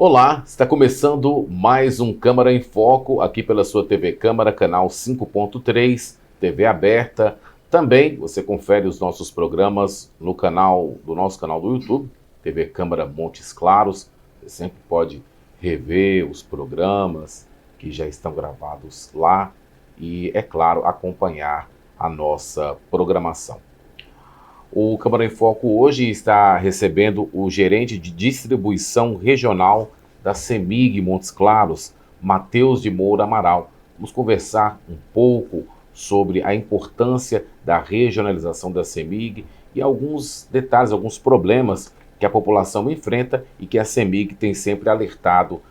Olá, está começando mais um Câmara em Foco aqui pela sua TV Câmara, canal 5.3, TV aberta. Também você confere os nossos programas no nosso canal do YouTube, TV Câmara Montes Claros. Você sempre pode rever os programas que já estão gravados lá e, é claro, acompanhar a nossa programação. O Câmara em Foco hoje está recebendo o gerente de distribuição regional da CEMIG Montes Claros, Matheus de Moura Amaral. Vamos conversar um pouco sobre a importância da regionalização da CEMIG e alguns detalhes, alguns problemas que a população enfrenta e que a CEMIG tem sempre alertado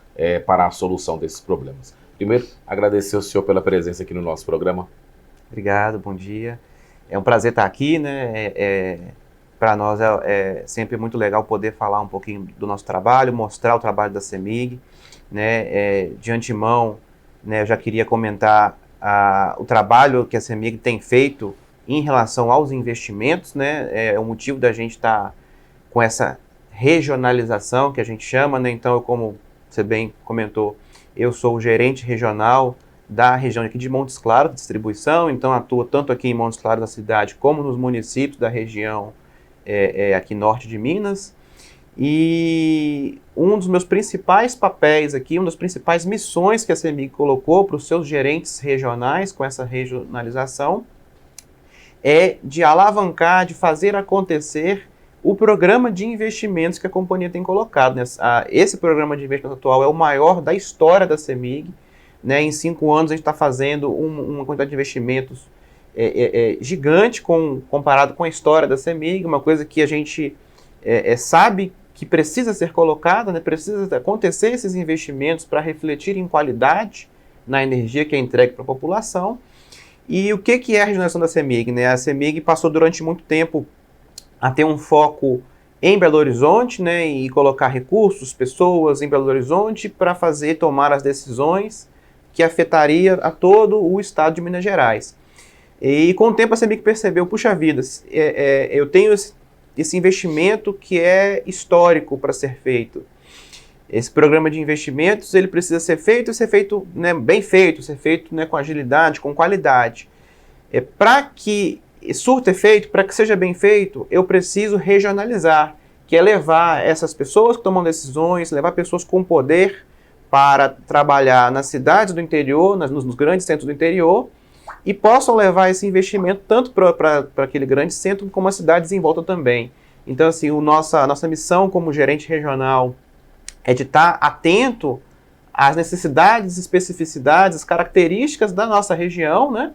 para a solução desses problemas. Primeiro, agradecer ao senhor pela presença aqui no nosso programa. Obrigado, bom dia. É um prazer estar aqui, né? Para nós é sempre muito legal poder falar um pouquinho do nosso trabalho, mostrar o trabalho da CEMIG, né? De antemão, né, eu já queria comentar o trabalho que a CEMIG tem feito em relação aos investimentos, né? É o motivo da gente estar com essa regionalização que a gente chama, né? Então, como você bem comentou, eu sou o gerente regional da região aqui de Montes Claros, distribuição, então atuo tanto aqui em Montes Claros da cidade, como nos municípios da região aqui norte de Minas. E um dos meus principais papéis aqui, uma das principais missões que a CEMIG colocou para os seus gerentes regionais com essa regionalização é de alavancar, de fazer acontecer o programa de investimentos que a companhia tem colocado. Esse programa de investimento atual é o maior da história da CEMIG. Né, em 5 anos a gente está fazendo uma quantidade de investimentos gigante comparado com a história da CEMIG, uma coisa que a gente sabe que precisa ser colocada, né, precisa acontecer esses investimentos para refletir em qualidade na energia que é entregue para a população. E o que é a regionalização da CEMIG? Né? A CEMIG passou durante muito tempo a ter um foco em Belo Horizonte, né, e colocar recursos, pessoas em Belo Horizonte para tomar as decisões que afetaria a todo o estado de Minas Gerais. E com o tempo a CEMIG percebeu, puxa vida, eu tenho esse investimento que é histórico para ser feito. Esse programa de investimentos ele precisa ser feito, né, bem feito, ser feito, né, com agilidade, com qualidade. Para que surta efeito, para que seja bem feito, eu preciso regionalizar, que é levar essas pessoas que tomam decisões, levar pessoas com poder para trabalhar nas cidades do interior, nos grandes centros do interior, e possam levar esse investimento tanto para aquele grande centro como as cidades em volta também. Então, assim, a nossa missão como gerente regional é de estar atento às necessidades, especificidades, as características da nossa região, né?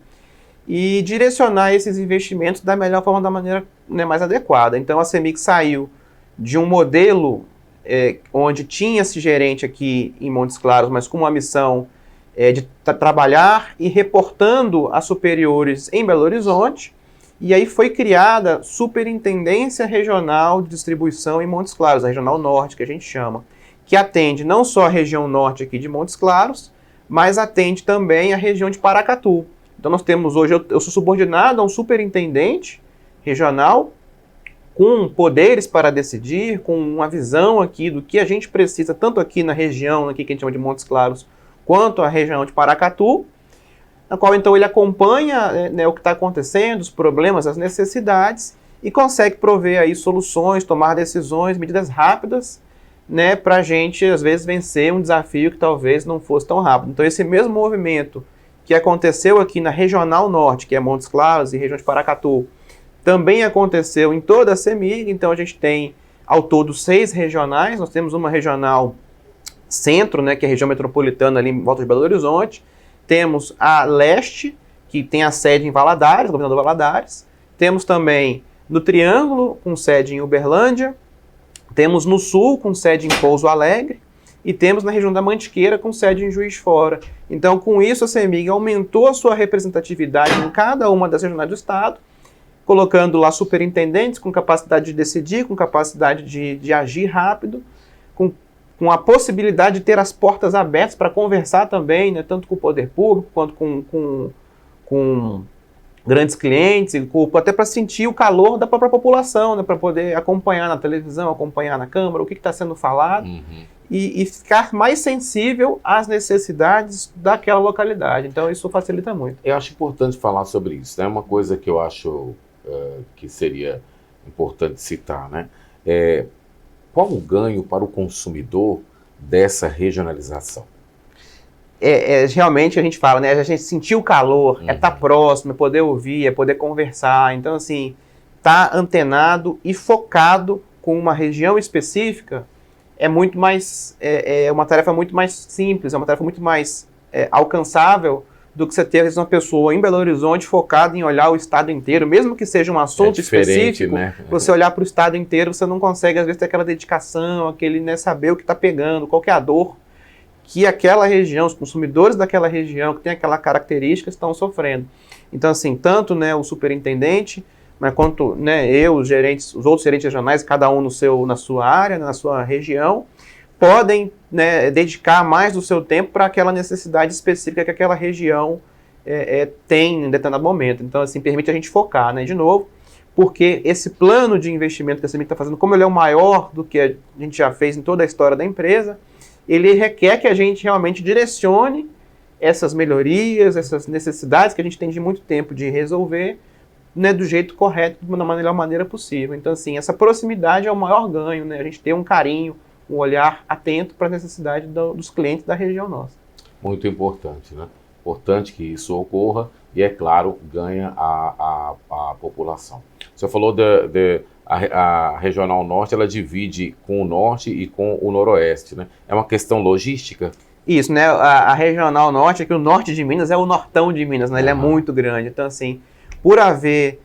E direcionar esses investimentos da melhor forma, da maneira, né, mais adequada. Então, a CEMIG saiu de um modelo onde tinha esse gerente aqui em Montes Claros, mas com uma missão de trabalhar e reportando a superiores em Belo Horizonte, e aí foi criada Superintendência Regional de Distribuição em Montes Claros, a Regional Norte, que a gente chama, que atende não só a região norte aqui de Montes Claros, mas atende também a região de Paracatu. Então nós temos hoje, eu sou subordinado a um superintendente regional, com poderes para decidir, com uma visão aqui do que a gente precisa, tanto aqui na região, aqui que a gente chama de Montes Claros, quanto a região de Paracatu, na qual então ele acompanha, né, o que está acontecendo, os problemas, as necessidades, e consegue prover aí soluções, tomar decisões, medidas rápidas, né, para a gente, às vezes, vencer um desafio que talvez não fosse tão rápido. Então esse mesmo movimento que aconteceu aqui na Regional Norte, que é Montes Claros e região de Paracatu, também aconteceu em toda a CEMIG. Então a gente tem ao todo 6 regionais, nós temos uma regional centro, né, que é a região metropolitana ali em volta de Belo Horizonte, temos a leste, que tem a sede em Valadares, governador Valadares, temos também no Triângulo, com sede em Uberlândia, temos no sul, com sede em Pouso Alegre, e temos na região da Mantiqueira, com sede em Juiz de Fora. Então com isso a CEMIG aumentou a sua representatividade em cada uma das regionais do estado, colocando lá superintendentes com capacidade de decidir, com capacidade de agir rápido, com a possibilidade de ter as portas abertas para conversar também, né, tanto com o poder público quanto com grandes clientes, até para sentir o calor da própria população, né, para poder acompanhar na televisão, acompanhar na câmara, o que está sendo falado, e ficar mais sensível às necessidades daquela localidade. Então isso facilita muito. Eu acho importante falar sobre isso, né? Uma coisa que eu acho que seria importante citar, né? Qual o ganho para o consumidor dessa regionalização? Realmente a gente fala, né? A gente sentir o calor, estar próximo, é poder ouvir, é poder conversar. Então, assim, estar antenado e focado com uma região específica é muito mais, uma tarefa muito mais simples, é uma tarefa muito mais alcançável do que você ter uma pessoa em Belo Horizonte focada em olhar o estado inteiro, mesmo que seja um assunto específico, né? Você olhar para o estado inteiro, você não consegue, às vezes, ter aquela dedicação, aquele, né, saber o que está pegando, qual que é a dor que aquela região, os consumidores daquela região, que tem aquela característica, estão sofrendo. Então, assim, tanto, né, o superintendente, mas quanto, né, os gerentes, os outros gerentes regionais, cada um na sua área, na sua região, podem, né, dedicar mais do seu tempo para aquela necessidade específica que aquela região tem em determinado momento. Então, assim, permite a gente focar, né, de novo, porque esse plano de investimento que a CEMIG está fazendo, como ele é o maior do que a gente já fez em toda a história da empresa, ele requer que a gente realmente direcione essas melhorias, essas necessidades que a gente tem de muito tempo de resolver, né, do jeito correto, da melhor maneira possível. Então, assim, essa proximidade é o maior ganho, né? A gente ter um carinho, um olhar atento para a necessidade dos clientes da região nossa. Muito importante, né? Importante que isso ocorra e, é claro, ganha a população. Você falou a Regional Norte, ela divide com o Norte e com o Noroeste, né? É uma questão logística? Isso, né? A Regional Norte, que o norte de Minas é o nortão de Minas, né? Ele é muito grande. Então, assim, por haver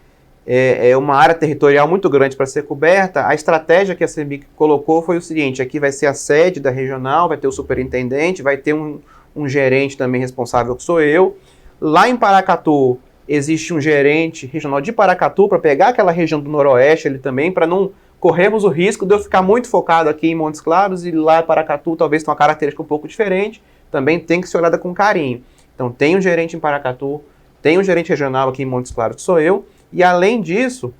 uma área territorial muito grande para ser coberta, a estratégia que a CEMIG colocou foi o seguinte: aqui vai ser a sede da regional, vai ter o superintendente, vai ter um gerente também responsável, que sou eu. Lá em Paracatu, existe um gerente regional de Paracatu para pegar aquela região do Noroeste ali também, para não corrermos o risco de eu ficar muito focado aqui em Montes Claros e lá em Paracatu talvez tenha uma característica um pouco diferente, também tem que ser olhada com carinho. Então tem um gerente em Paracatu, tem um gerente regional aqui em Montes Claros, que sou eu, e além disso,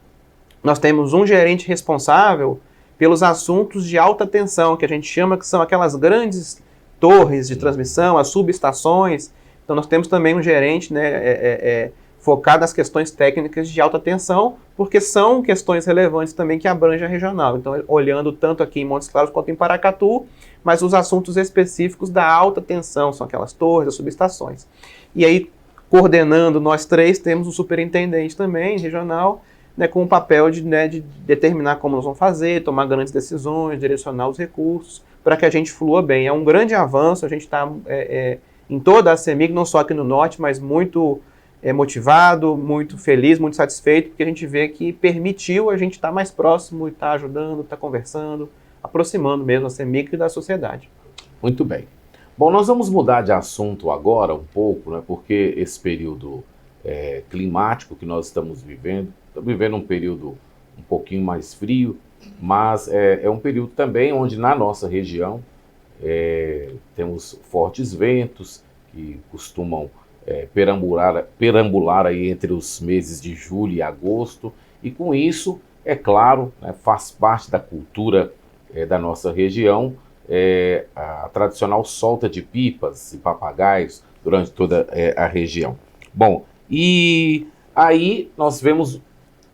nós temos um gerente responsável pelos assuntos de alta tensão, que a gente chama que são aquelas grandes torres de transmissão, as subestações. Então nós temos também um gerente, né, focado nas questões técnicas de alta tensão, porque são questões relevantes também que abrangem a regional. Então, olhando tanto aqui em Montes Claros quanto em Paracatu, mas os assuntos específicos da alta tensão, são aquelas torres, as subestações. E aí, coordenando nós três, temos o superintendente também, regional, né, com o papel de determinar como nós vamos fazer, tomar grandes decisões, direcionar os recursos, para que a gente flua bem. É um grande avanço, a gente está em toda a CEMIG, não só aqui no Norte, mas muito motivado, muito feliz, muito satisfeito, porque a gente vê que permitiu a gente estar mais próximo, estar ajudando, estar conversando, aproximando mesmo a CEMIG da sociedade. Muito bem. Bom, nós vamos mudar de assunto agora um pouco, né, porque esse período climático que nós estamos vivendo um período um pouquinho mais frio, mas é um período também onde na nossa região temos fortes ventos que costumam perambular aí entre os meses de julho e agosto, e com isso, é claro, né, faz parte da cultura da nossa região a tradicional solta de pipas e papagaios durante toda a região. Bom, e aí nós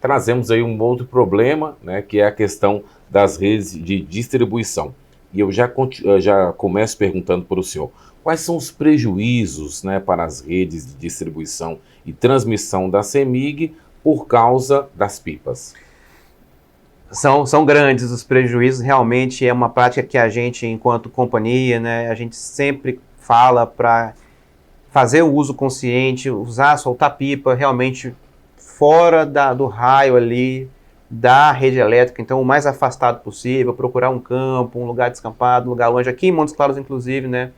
trazemos aí um outro problema, né, que é a questão das redes de distribuição. E eu já começo perguntando para o senhor, quais são os prejuízos, né, para as redes de distribuição e transmissão da CEMIG por causa das pipas? São grandes os prejuízos, realmente é uma prática que a gente, enquanto companhia, né, a gente sempre fala para fazer o uso consciente, soltar pipa realmente fora do raio ali da rede elétrica, então o mais afastado possível, procurar um campo, um lugar descampado, um lugar longe. Aqui em Montes Claros, inclusive, né,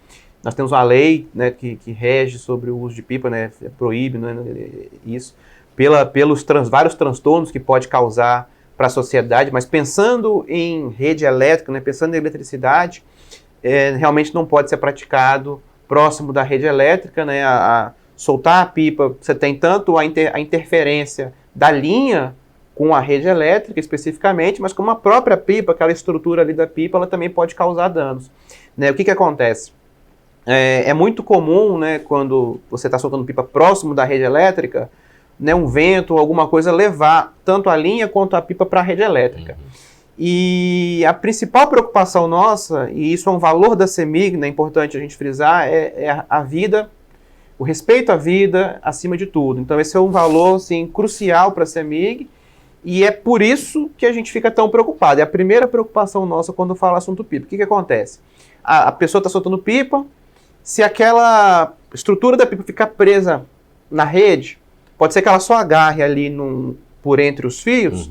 nós temos uma lei, né, que rege sobre o uso de pipa, né, proíbe, né, isso, pelos vários transtornos que pode causar para a sociedade, mas pensando em rede elétrica, né, pensando em eletricidade, realmente não pode ser praticado próximo da rede elétrica, né, soltar a pipa, você tem tanto a interferência da linha com a rede elétrica especificamente, mas como a própria pipa, aquela estrutura ali da pipa, ela também pode causar danos. Né? O que acontece? É muito comum, né, quando você está soltando pipa próximo da rede elétrica, né, um vento ou alguma coisa levar tanto a linha quanto a pipa para a rede elétrica. E a principal preocupação nossa, e isso é um valor da CEMIG, né, é importante a gente frisar, é a vida, o respeito à vida acima de tudo. Então esse é um valor assim, crucial para a CEMIG, e é por isso que a gente fica tão preocupado. É a primeira preocupação nossa quando fala assunto pipa. O que acontece? A pessoa está soltando pipa, se aquela estrutura da pipa ficar presa na rede, pode ser que ela só agarre ali por entre os fios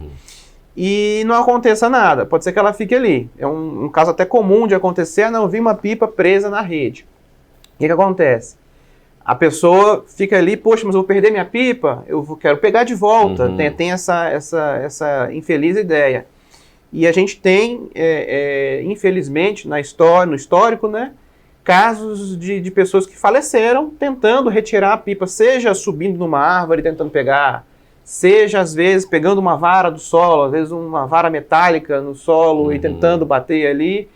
e não aconteça nada. Pode ser que ela fique ali. É um caso até comum de acontecer, não vi uma pipa presa na rede. O que acontece? A pessoa fica ali, poxa, mas eu vou perder minha pipa, quero pegar de volta. Tem essa infeliz ideia. E a gente tem, infelizmente, no histórico, né, casos de pessoas que faleceram tentando retirar a pipa, seja subindo numa árvore tentando pegar, seja às vezes pegando uma vara do solo, às vezes uma vara metálica no solo e tentando bater ali,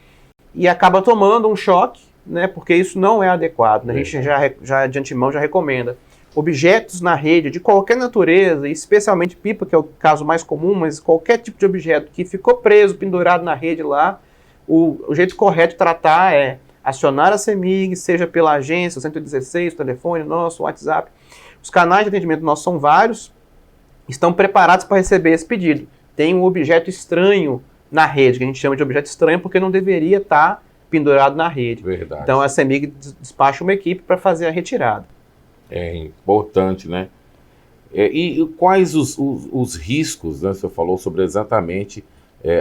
e acaba tomando um choque, né, porque isso não é adequado. Né? A gente já de antemão já recomenda. Objetos na rede de qualquer natureza, especialmente pipa, que é o caso mais comum, mas qualquer tipo de objeto que ficou preso, pendurado na rede lá, o jeito correto de tratar é acionar a CEMIG, seja pela agência, o 116, o telefone nosso, o WhatsApp. Os canais de atendimento nossos são vários, estão preparados para receber esse pedido. Tem um objeto estranho na rede, que a gente chama de objeto estranho porque não deveria estar pendurado na rede. Verdade. Então a CEMIG despacha uma equipe para fazer a retirada. É importante, né? E quais os riscos, né? Você falou sobre exatamente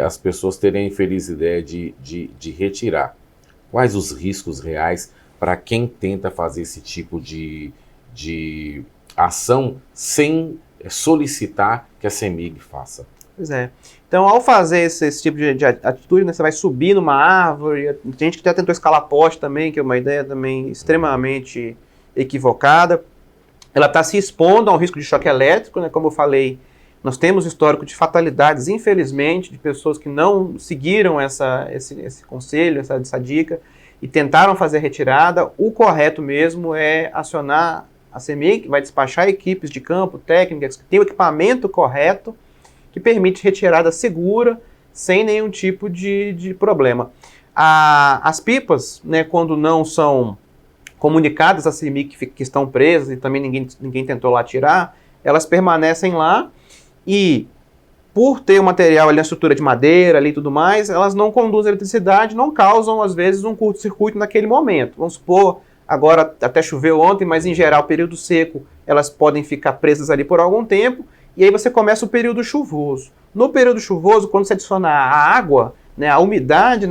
as pessoas terem a infeliz ideia de retirar. Quais os riscos reais para quem tenta fazer esse tipo de ação sem solicitar que a CEMIG faça? Pois é. Então, ao fazer esse tipo de atitude, né, você vai subir numa árvore, tem gente que já tentou escalar poste também, que é uma ideia também extremamente equivocada. Ela está se expondo a um risco de choque elétrico, né, como eu falei, nós temos histórico de fatalidades, infelizmente, de pessoas que não seguiram esse conselho, essa dica, e tentaram fazer a retirada. O correto mesmo é acionar a CEMIG, que vai despachar equipes de campo, técnicas, que tem o equipamento correto, que permite retirada segura, sem nenhum tipo de problema. As pipas, né, quando não são comunicadas à CEMIG que estão presas, e também ninguém tentou lá tirar, elas permanecem lá, e por ter o material ali, a estrutura de madeira ali e tudo mais, elas não conduzem eletricidade, não causam, às vezes, um curto-circuito naquele momento. Vamos supor, agora até choveu ontem, mas em geral, período seco, elas podem ficar presas ali por algum tempo, e aí você começa o período chuvoso. No período chuvoso, quando você adiciona a água, né, a umidade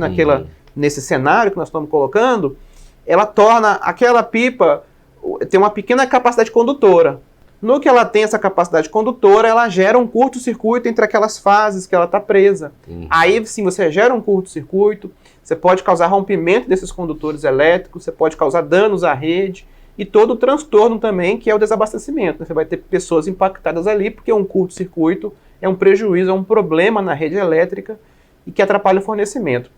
nesse cenário que nós estamos colocando, ela torna aquela pipa, tem uma pequena capacidade condutora. No que ela tem essa capacidade condutora, ela gera um curto-circuito entre aquelas fases que ela está presa. Aí, sim, você gera um curto-circuito, você pode causar rompimento desses condutores elétricos, você pode causar danos à rede e todo o transtorno também, que é o desabastecimento. Você vai ter pessoas impactadas ali, porque um curto-circuito é um prejuízo, é um problema na rede elétrica e que atrapalha o fornecimento.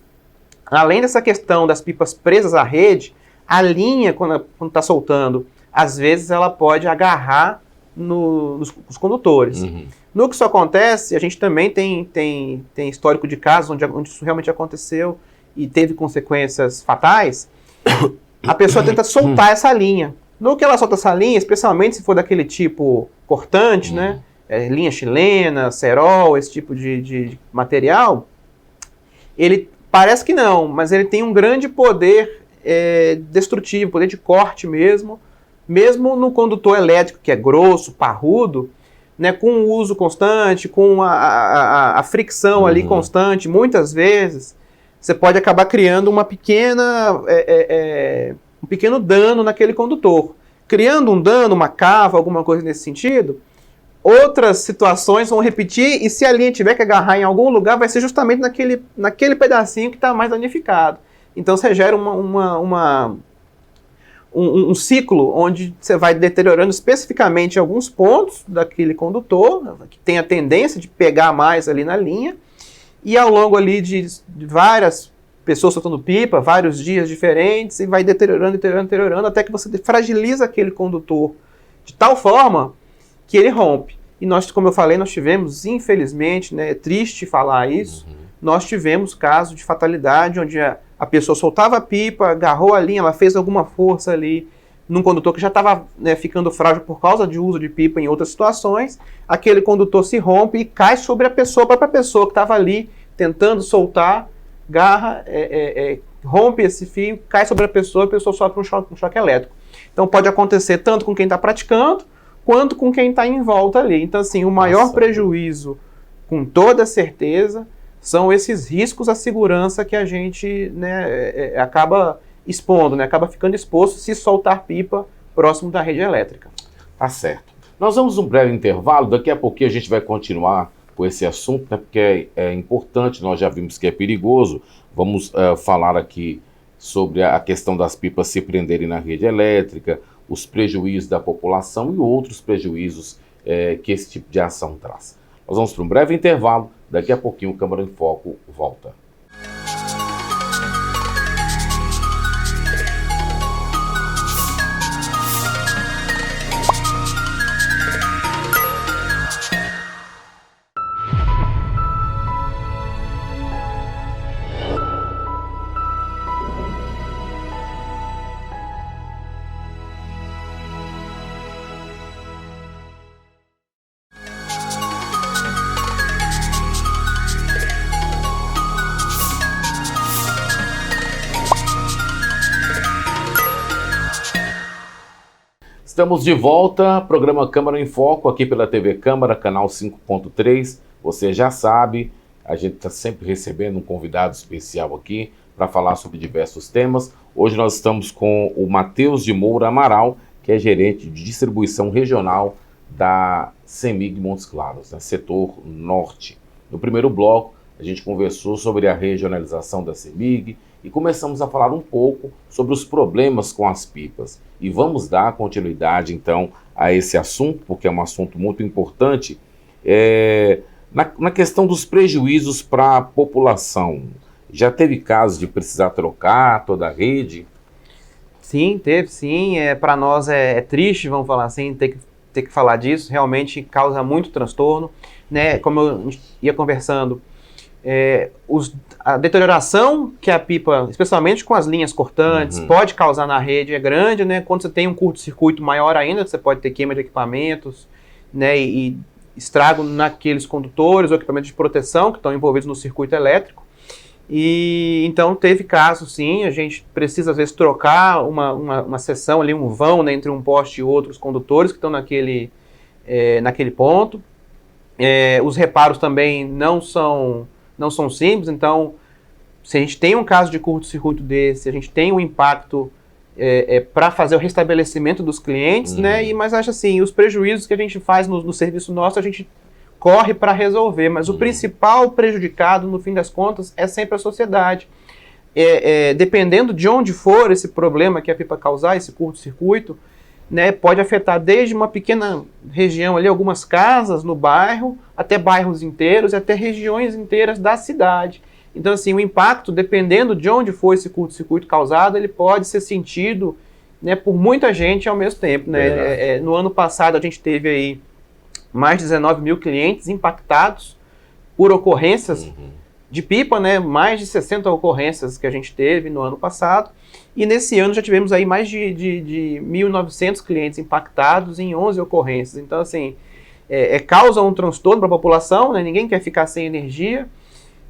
Além dessa questão das pipas presas à rede, a linha, quando está soltando, às vezes ela pode agarrar nos condutores. No que isso acontece, a gente também tem histórico de casos onde isso realmente aconteceu e teve consequências fatais. A pessoa tenta soltar essa linha. No que ela solta essa linha, especialmente se for daquele tipo cortante, né? Linha chilena, cerol, esse tipo de material, ele parece que não, mas ele tem um grande poder destrutivo, poder de corte mesmo no condutor elétrico, que é grosso, parrudo, né, com o uso constante, com a fricção ali constante, muitas vezes, você pode acabar criando um pequeno dano naquele condutor. Criando um dano, uma cava, alguma coisa nesse sentido, outras situações vão repetir, e se a linha tiver que agarrar em algum lugar, vai ser justamente naquele pedacinho que está mais danificado. Então você gera um ciclo onde você vai deteriorando especificamente alguns pontos daquele condutor, que tem a tendência de pegar mais ali na linha, e ao longo ali de várias pessoas soltando pipa, vários dias diferentes, e vai deteriorando, até que você fragiliza aquele condutor de tal forma que ele rompe. E nós, como eu falei, nós tivemos, infelizmente, né, é triste falar isso, nós tivemos casos de fatalidade onde a pessoa soltava a pipa, agarrou a linha, ela fez alguma força ali num condutor que já estava, né, ficando frágil por causa de uso de pipa em outras situações, aquele condutor se rompe e cai sobre a própria pessoa que estava ali tentando soltar, garra, rompe esse fio, cai sobre a pessoa sofre um choque elétrico. Então pode acontecer tanto com quem está praticando, quanto com quem está em volta ali. Então, assim, o maior prejuízo, com toda certeza, são esses riscos à segurança que a gente, né, acaba expondo, né, acaba ficando exposto se soltar pipa próximo da rede elétrica. Tá certo. Nós vamos um breve intervalo, daqui a pouquinho a gente vai continuar com esse assunto, né, porque é importante, nós já vimos que é perigoso. Vamos falar aqui sobre a questão das pipas se prenderem na rede elétrica, os prejuízos da população e outros prejuízos que esse tipo de ação traz. Nós vamos para um breve intervalo, daqui a pouquinho o Câmara em Foco volta. Estamos de volta, programa Câmara em Foco, aqui pela TV Câmara, canal 5.3. Você já sabe, a gente está sempre recebendo um convidado especial aqui para falar sobre diversos temas. Hoje nós estamos com o Matheus de Moura Amaral, que é gerente de distribuição regional da CEMIG Montes Claros, né, setor norte. No primeiro bloco, a gente conversou sobre a regionalização da CEMIG e começamos a falar um pouco sobre os problemas com as pipas. E vamos dar continuidade, então, a esse assunto, porque é um assunto muito importante, na questão dos prejuízos para a população. Já teve casos de precisar trocar toda a rede? Sim, teve sim. Para nós é triste, vamos falar assim, ter que falar disso. Realmente causa muito transtorno, né? Como eu ia conversando, a deterioração que a pipa, especialmente com as linhas cortantes, pode causar na rede é grande, né? Quando você tem um curto-circuito maior ainda, você pode ter queima de equipamentos, né? E estrago naqueles condutores ou equipamentos de proteção que estão envolvidos no circuito elétrico. E então teve caso, sim, a gente precisa às vezes trocar uma seção ali, um vão, né, entre um poste e outro, os condutores que estão naquele ponto. Os reparos também não são simples, então se a gente tem um caso de curto-circuito desse, a gente tem um impacto para fazer o restabelecimento dos clientes, né? Mas acho assim, os prejuízos que a gente faz no serviço nosso, a gente corre para resolver, mas o principal prejudicado, no fim das contas, é sempre a sociedade. Dependendo de onde for esse problema que a pipa causar, esse curto-circuito, né, pode afetar desde uma pequena região ali, algumas casas no bairro, até bairros inteiros e até regiões inteiras da cidade. Então, assim, o impacto, dependendo de onde for esse curto-circuito causado, ele pode ser sentido, né, por muita gente ao mesmo tempo, né? No ano passado, a gente teve aí mais de 19 mil clientes impactados por ocorrências de pipa, né? Mais de 60 ocorrências que a gente teve no ano passado. E nesse ano já tivemos aí mais de 1.900 clientes impactados em 11 ocorrências. Então, assim, causa um transtorno para a população, né? Ninguém quer ficar sem energia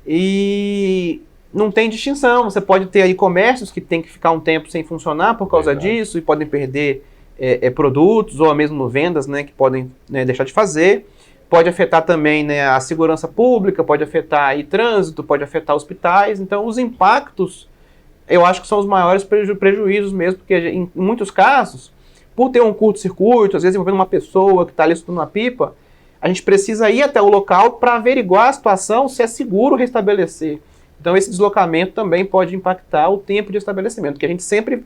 e não tem distinção. Você pode ter aí comércios que tem que ficar um tempo sem funcionar por causa disso e podem perder produtos ou mesmo vendas, né, que podem, né, deixar de fazer. Pode afetar também, né, a segurança pública, pode afetar aí trânsito, pode afetar hospitais. Então, os impactos, eu acho que são os maiores prejuízos mesmo, porque em muitos casos, por ter um curto-circuito, às vezes envolvendo uma pessoa que está ali soltando uma pipa, a gente precisa ir até o local para averiguar a situação, se é seguro restabelecer. Então, esse deslocamento também pode impactar o tempo de estabelecimento, que a gente sempre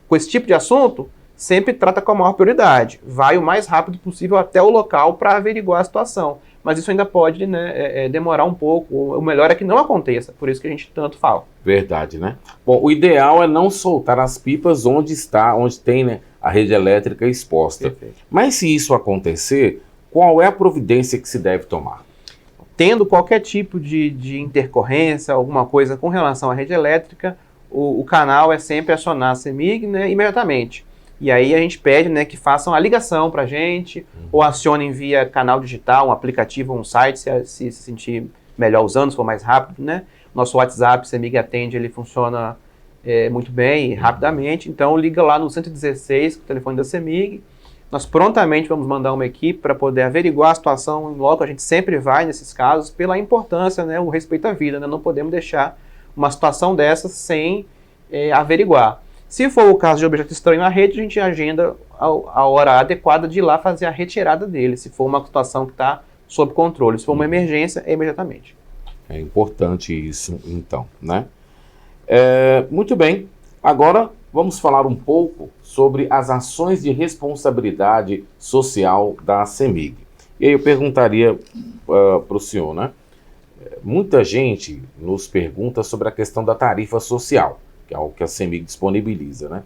com esse tipo de assunto, sempre trata com a maior prioridade. Vai o mais rápido possível até o local para averiguar a situação. Mas isso ainda pode, né, demorar um pouco. O melhor é que não aconteça, por isso que a gente tanto fala. Verdade, né? Bom, o ideal é não soltar as pipas onde tem, né, a rede elétrica exposta. Perfeito. Mas se isso acontecer, qual é a providência que se deve tomar? Tendo qualquer tipo de intercorrência, alguma coisa com relação à rede elétrica, o canal é sempre acionar a CEMIG, né, imediatamente. E aí a gente pede, né, que façam a ligação para a gente, ou acionem via canal digital, um aplicativo, um site, se sentir melhor usando, se for mais rápido, né? Nosso WhatsApp, CEMIG Atende, ele funciona muito bem e rapidamente. Então liga lá no 116, com o telefone da CEMIG. Nós prontamente vamos mandar uma equipe para poder averiguar a situação. Logo, a gente sempre vai nesses casos pela importância, né, o respeito à vida, né? Não podemos deixar uma situação dessa sem averiguar. Se for o caso de objeto estranho na rede, a gente agenda a hora adequada de ir lá fazer a retirada dele, se for uma situação que está sob controle. Se for uma emergência, é imediatamente. É importante isso, então, né? Muito bem. Agora, vamos falar um pouco sobre as ações de responsabilidade social da CEMIG. E aí eu perguntaria para o senhor, né? Muita gente nos pergunta sobre a questão da tarifa social, que é algo que a CEMIG disponibiliza, né?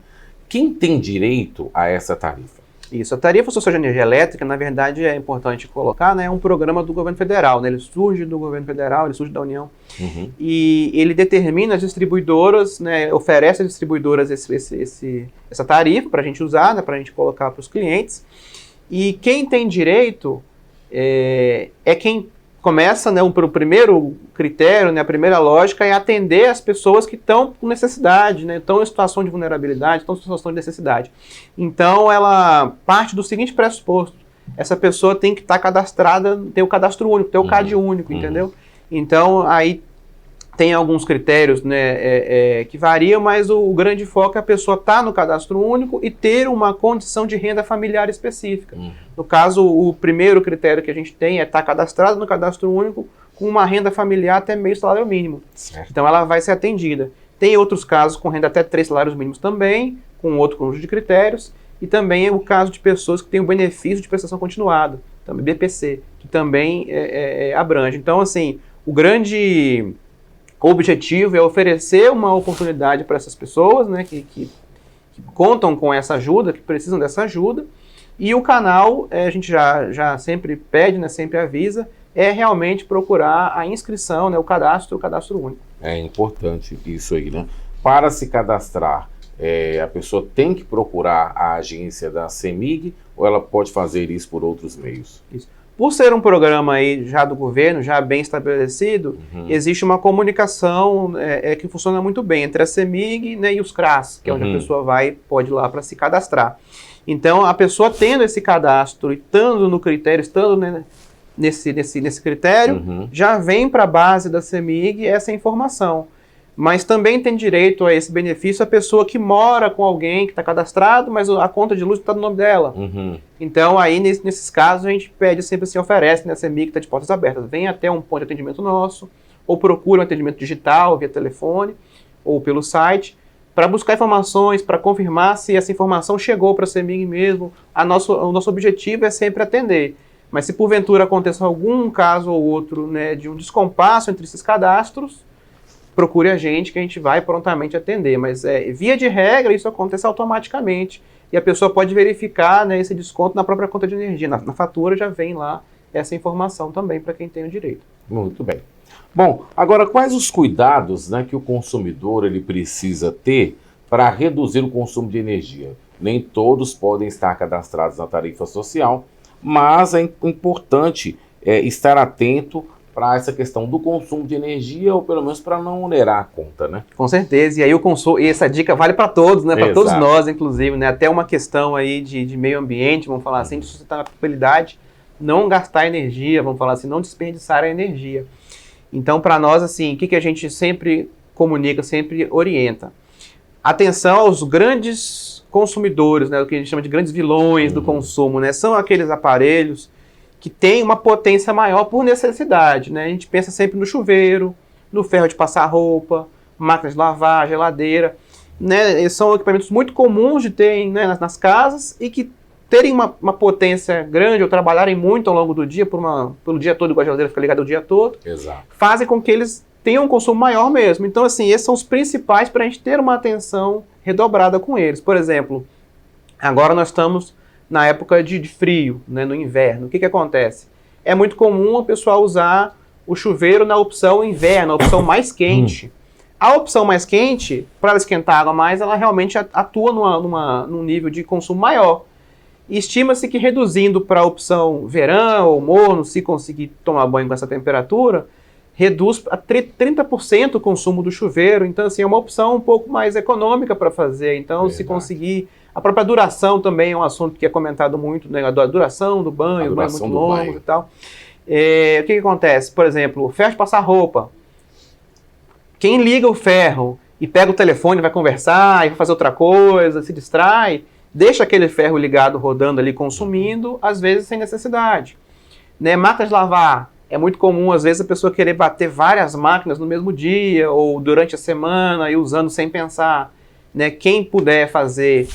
Quem tem direito a essa tarifa? Isso, a tarifa social de energia elétrica, na verdade, é importante colocar, né? É um programa do governo federal, né? Ele surge do governo federal, ele surge da União, e ele determina as distribuidoras, né? Oferece às distribuidoras essa tarifa para a gente usar, né? Para a gente colocar para os clientes, e quem tem direito é quem começa, né, o primeiro critério, né, a primeira lógica é atender as pessoas que estão com necessidade, né, estão em situação de vulnerabilidade, estão em situação de necessidade. Então, ela parte do seguinte pressuposto: essa pessoa tem que estar cadastrada, ter o cadastro único, ter o CAD único, entendeu? Então, aí tem alguns critérios, né, que variam, mas o grande foco é a pessoa estar no cadastro único e ter uma condição de renda familiar específica. No caso, o primeiro critério que a gente tem é estar cadastrado no cadastro único com uma renda familiar até meio salário mínimo. Certo. Então ela vai ser atendida. Tem outros casos com renda até 3 salários mínimos também, com outro conjunto de critérios, e também é o caso de pessoas que têm o benefício de prestação continuada, também BPC, que também abrange. Então, assim, o grande objetivo é oferecer uma oportunidade para essas pessoas, né, que contam com essa ajuda, que precisam dessa ajuda, e o canal, a gente já sempre pede, né, sempre avisa, é realmente procurar a inscrição, né, o cadastro único. É importante isso aí, né? Para se cadastrar, a pessoa tem que procurar a agência da CEMIG ou ela pode fazer isso por outros meios? Isso. Por ser um programa aí já do governo, já bem estabelecido, existe uma comunicação que funciona muito bem entre a CEMIG, né, e os CRAS, que é onde a pessoa pode ir lá para se cadastrar. Então, a pessoa tendo esse cadastro e estando no critério, estando, né, nesse critério, já vem para a base da CEMIG essa informação. Mas também tem direito a esse benefício a pessoa que mora com alguém que está cadastrado, mas a conta de luz está no nome dela. Então, aí, nesses casos, a gente pede sempre assim, oferece, né, a CEMIG está de portas abertas. Vem até um ponto de atendimento nosso, ou procura um atendimento digital, via telefone, ou pelo site, para buscar informações, para confirmar se essa informação chegou para a CEMIG mesmo. O nosso objetivo é sempre atender. Mas se porventura aconteça algum caso ou outro, né, de um descompasso entre esses cadastros, procure a gente que a gente vai prontamente atender. Mas via de regra isso acontece automaticamente e a pessoa pode verificar, né, esse desconto na própria conta de energia. Na fatura já vem lá essa informação também para quem tem o direito. Muito bem. Bom, agora quais os cuidados, né, que o consumidor ele precisa ter para reduzir o consumo de energia? Nem todos podem estar cadastrados na tarifa social, mas é importante estar atento para essa questão do consumo de energia, ou pelo menos para não onerar a conta, né? Com certeza, e aí e essa dica vale para todos, né? Para todos nós, inclusive, né? Até uma questão aí de meio ambiente, vamos falar assim, de sustentabilidade, não gastar energia, vamos falar assim, não desperdiçar a energia. Então, para nós, assim, o que a gente sempre comunica, sempre orienta? Atenção aos grandes consumidores, né? O que a gente chama de grandes vilões do consumo, né? São aqueles aparelhos que têm uma potência maior por necessidade, né? A gente pensa sempre no chuveiro, no ferro de passar roupa, máquina de lavar, geladeira. né, são equipamentos muito comuns de terem, né, nas casas e que terem uma potência grande ou trabalharem muito ao longo do dia, pelo dia todo, igual a geladeira fica ligada o dia todo, Exato. fazem com que eles tenham um consumo maior mesmo. Então, assim, esses são os principais para a gente ter uma atenção redobrada com eles. Por exemplo, agora nós estamos na época de frio, né, no inverno. O que acontece? É muito comum o pessoal usar o chuveiro na opção inverno, a opção mais quente. A opção mais quente, para ela esquentar água mais, ela realmente atua num nível de consumo maior. E estima-se que reduzindo para a opção verão ou morno, se conseguir tomar banho com essa temperatura, reduz a 30% o consumo do chuveiro. Então, assim, é uma opção um pouco mais econômica para fazer. Então, Verdade. Se conseguir... A própria duração também é um assunto que é comentado muito, né? A duração do banho, o banho muito longo e tal. O que acontece? Por exemplo, o ferro de passar roupa. Quem liga o ferro e pega o telefone, vai conversar, e vai fazer outra coisa, se distrai, deixa aquele ferro ligado, rodando ali, consumindo, às vezes sem necessidade. Né? Máquinas de lavar. É muito comum, às vezes, a pessoa querer bater várias máquinas no mesmo dia ou durante a semana e usando sem pensar. Né? Quem puder fazer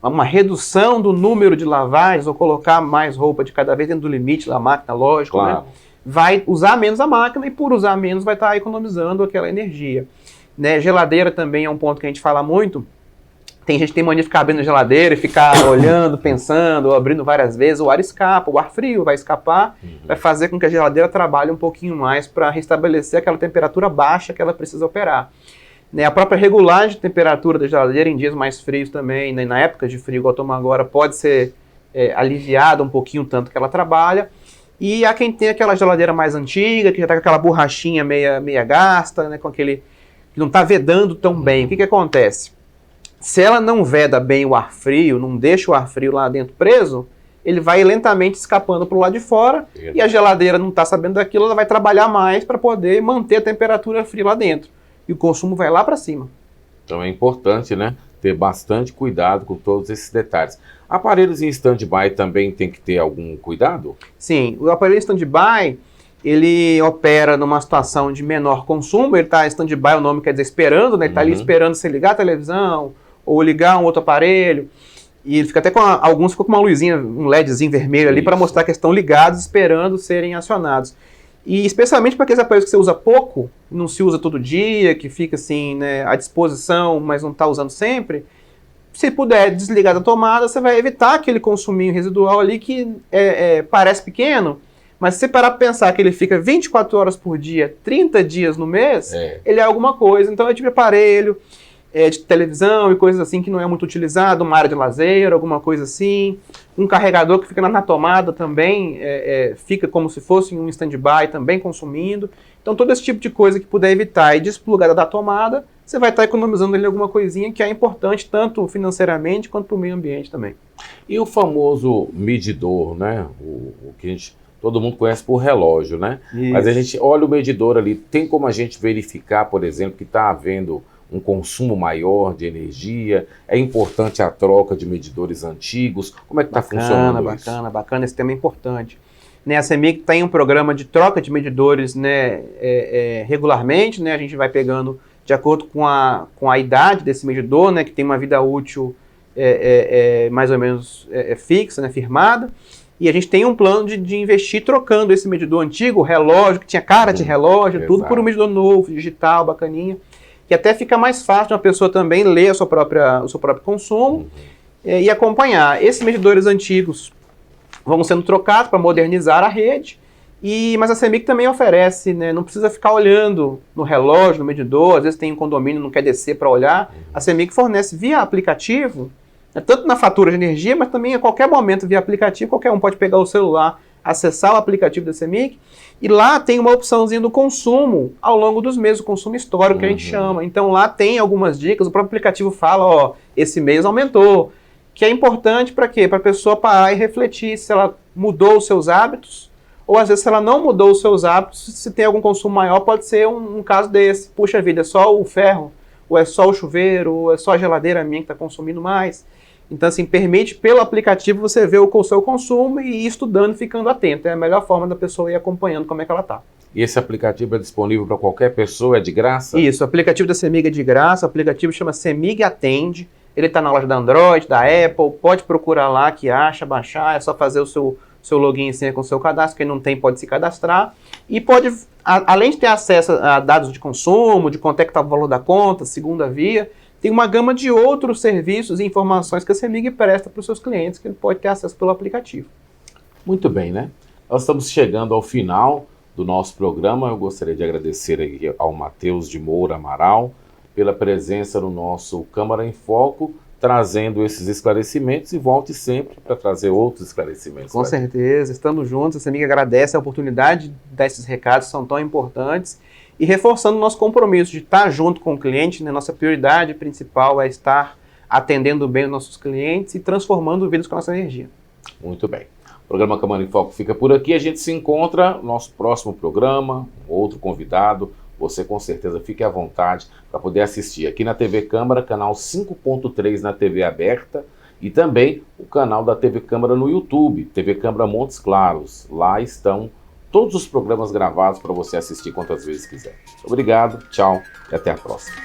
uma redução do número de lavagens ou colocar mais roupa de cada vez dentro do limite da máquina, lógico, claro. Né? Vai usar menos a máquina e por usar menos vai estar economizando aquela energia. Né? Geladeira também é um ponto que a gente fala muito. Tem gente que tem mania de ficar abrindo a geladeira e ficar olhando, pensando, ou abrindo várias vezes, o ar escapa, o ar frio vai escapar, vai fazer com que a geladeira trabalhe um pouquinho mais para restabelecer aquela temperatura baixa que ela precisa operar. Né, a própria regulagem de temperatura da geladeira em dias mais frios também, né, na época de frio, igual estamos agora, pode ser aliviada um pouquinho tanto que ela trabalha. E há quem tem aquela geladeira mais antiga, que já está com aquela borrachinha meia gasta, né, com aquele que não está vedando tão bem. O que acontece? Se ela não veda bem o ar frio, não deixa o ar frio lá dentro preso, ele vai lentamente escapando para o lado de fora e a geladeira não está sabendo daquilo, ela vai trabalhar mais para poder manter a temperatura fria lá dentro. E o consumo vai lá para cima. Então é importante, né, ter bastante cuidado com todos esses detalhes. Aparelhos em stand-by também tem que ter algum cuidado? Sim, o aparelho em stand-by, ele opera numa situação de menor consumo, ele está em stand-by, o nome quer dizer esperando, né? Ele está ali esperando você ligar a televisão ou ligar um outro aparelho. E ele fica até alguns ficam com uma luzinha, um LEDzinho vermelho ali para mostrar que estão ligados, esperando serem acionados. E especialmente para aqueles aparelhos que você usa pouco, não se usa todo dia, que fica assim, né, à disposição, mas não está usando sempre, se puder desligar da tomada, você vai evitar aquele consuminho residual ali que parece pequeno, mas se você parar para pensar que ele fica 24 horas por dia, 30 dias no mês, ele é alguma coisa. Então é tipo aparelho, de televisão e coisas assim que não é muito utilizado, uma área de lazer, alguma coisa assim. Um carregador que fica na tomada também, fica como se fosse um stand-by também consumindo. Então todo esse tipo de coisa que puder evitar e desplugada da tomada, você vai estar economizando ali alguma coisinha que é importante tanto financeiramente quanto para o meio ambiente também. E o famoso medidor, né? O que todo mundo conhece por relógio, né? Isso. Mas a gente olha o medidor ali, tem como a gente verificar, por exemplo, que está havendo um consumo maior de energia? É importante a troca de medidores antigos? Como é que está funcionando isso? Bacana, esse tema é importante. Né, a CEMIG tem um programa de troca de medidores, né, regularmente, né, a gente vai pegando de acordo com a idade desse medidor, né, que tem uma vida útil mais ou menos fixa, né, firmada, e a gente tem um plano de investir trocando esse medidor antigo, o relógio, que tinha cara de relógio, tudo por um medidor novo, digital, bacaninha, que até fica mais fácil uma pessoa também ler o seu próprio consumo e acompanhar. Esses medidores antigos vão sendo trocados para modernizar a rede, mas a CEMIG também oferece, né, não precisa ficar olhando no relógio, no medidor, às vezes tem um condomínio, não quer descer para olhar, a CEMIG fornece via aplicativo, né, tanto na fatura de energia, mas também a qualquer momento via aplicativo, qualquer um pode pegar o celular, acessar o aplicativo da CEMIG, e lá tem uma opçãozinha do consumo ao longo dos meses, o consumo histórico que a gente chama. Então lá tem algumas dicas, o próprio aplicativo fala, ó, esse mês aumentou, que é importante para quê? Para a pessoa parar e refletir se ela mudou os seus hábitos, ou às vezes se ela não mudou os seus hábitos, se tem algum consumo maior, pode ser um caso desse. Puxa vida, é só o ferro, ou é só o chuveiro, ou é só a geladeira minha que está consumindo mais. Então, assim, permite pelo aplicativo você ver o seu consumo e ir estudando e ficando atento. É a melhor forma da pessoa ir acompanhando como é que ela está. E esse aplicativo é disponível para qualquer pessoa, é de graça? Isso, o aplicativo da CEMIG é de graça, o aplicativo chama CEMIG Atende, ele está na loja da Android, da Apple, pode procurar lá que acha, baixar, é só fazer o seu login e senha com o seu cadastro, quem não tem pode se cadastrar, e pode, além de ter acesso a dados de consumo, de quanto é que está o valor da conta, segunda via, tem uma gama de outros serviços e informações que a CEMIG presta para os seus clientes, que ele pode ter acesso pelo aplicativo. Muito bem, né? Nós estamos chegando ao final do nosso programa. Eu gostaria de agradecer aqui ao Matheus de Moura Amaral pela presença no nosso Câmara em Foco, trazendo esses esclarecimentos, e volte sempre para trazer outros esclarecimentos. Com certeza, estamos juntos, a CEMIG agradece a oportunidade de dar esses recados, são tão importantes, e reforçando o nosso compromisso de estar junto com o cliente, né? Nossa prioridade principal é estar atendendo bem os nossos clientes e transformando vidas com a nossa energia. Muito bem. O programa Câmara em Foco fica por aqui. A gente se encontra no nosso próximo programa, um outro convidado. Você com certeza fique à vontade para poder assistir aqui na TV Câmara, canal 5.3 na TV aberta, e também o canal da TV Câmara no YouTube, TV Câmara Montes Claros. Lá estão todos os programas gravados para você assistir quantas vezes quiser. Obrigado, tchau e até a próxima.